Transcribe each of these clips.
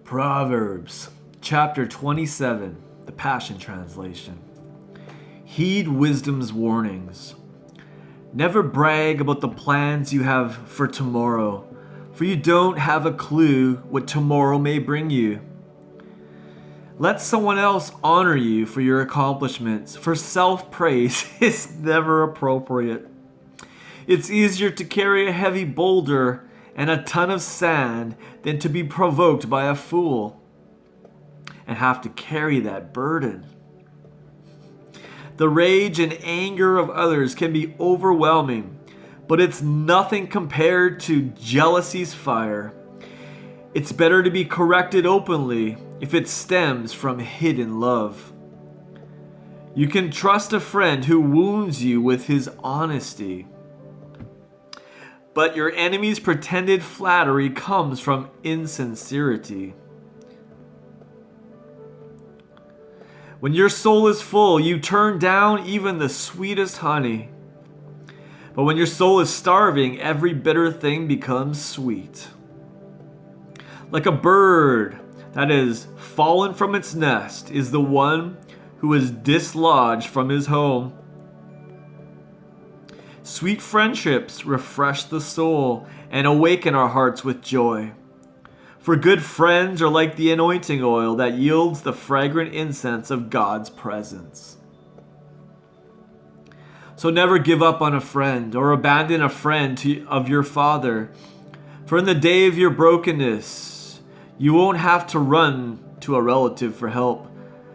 Proverbs chapter 27, the Passion Translation. Heed wisdom's warnings. Never brag about the plans you have for tomorrow, for you don't have a clue what tomorrow may bring you. Let someone else honor you for your accomplishments, for self-praise is never appropriate. It's easier to carry a heavy boulder and a ton of sand than to be provoked by a fool and have to carry that burden. The rage and anger of others can be overwhelming, but it's nothing compared to jealousy's fire. It's better to be corrected openly if it stems from hidden love. You can trust a friend who wounds you with his honesty. But your enemy's pretended flattery comes from insincerity. When your soul is full, you turn down even the sweetest honey. But when your soul is starving, every bitter thing becomes sweet. Like a bird that is fallen from its nest is the one who is dislodged from his home. Sweet friendships refresh the soul and awaken our hearts with joy. For good friends are like the anointing oil that yields the fragrant incense of God's presence. So never give up on a friend or abandon a friend of your father. For in the day of your brokenness, you won't have to run to a relative for help.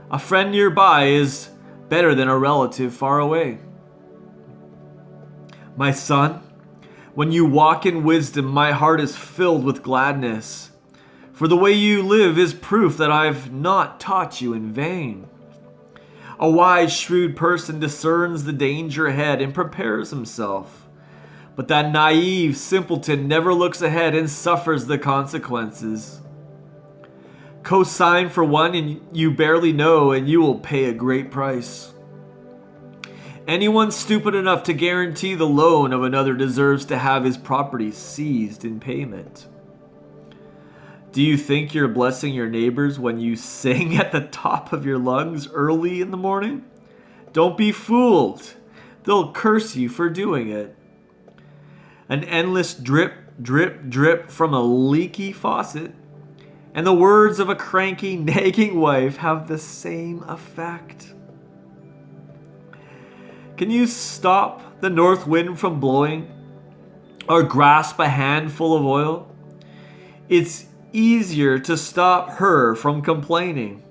A friend nearby is better than a relative far away. My son, when you walk in wisdom, my heart is filled with gladness. For the way you live is proof that I've not taught you in vain. A wise, shrewd person discerns the danger ahead and prepares himself. But that naive simpleton never looks ahead and suffers the consequences. Co-sign for one and you barely know, and you will pay a great price. Anyone stupid enough to guarantee the loan of another deserves to have his property seized in payment. Do you think you're blessing your neighbors when you sing at the top of your lungs early in the morning? Don't be fooled. They'll curse you for doing it. An endless drip, drip, drip from a leaky faucet, and the words of a cranky, nagging wife have the same effect. Can you stop the north wind from blowing or grasp a handful of oil? It's easier to stop her from complaining.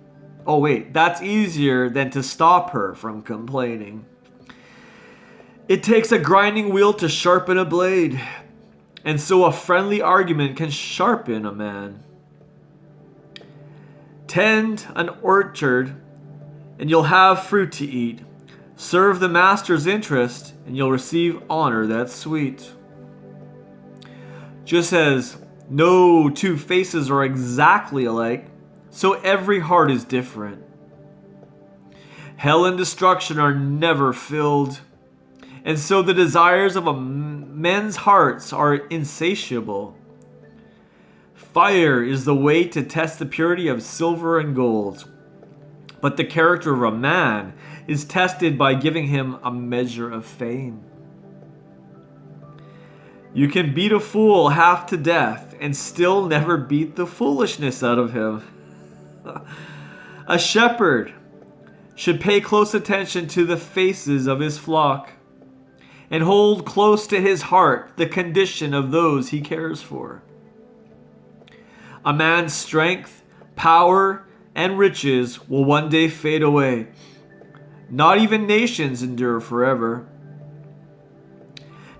Oh wait, that's easier than to stop her from complaining. It takes a grinding wheel to sharpen a blade, and so a friendly argument can sharpen a man. Tend an orchard and you'll have fruit to eat. Serve the master's interest, and you'll receive honor that's sweet. Just as no two faces are exactly alike, so every heart is different. Hell and destruction are never filled, and so the desires of men's hearts are insatiable. Fire is the way to test the purity of silver and gold, but the character of a man is tested by giving him a measure of fame. You can beat a fool half to death and still never beat the foolishness out of him. A shepherd should pay close attention to the faces of his flock and hold close to his heart the condition of those he cares for. A man's strength, power, and riches will one day fade away. Not even nations endure forever.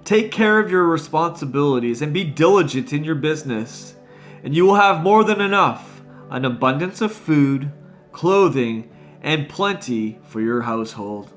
Take care of your responsibilities and be diligent in your business, and you will have more than enough, an abundance of food, clothing, and plenty for your household.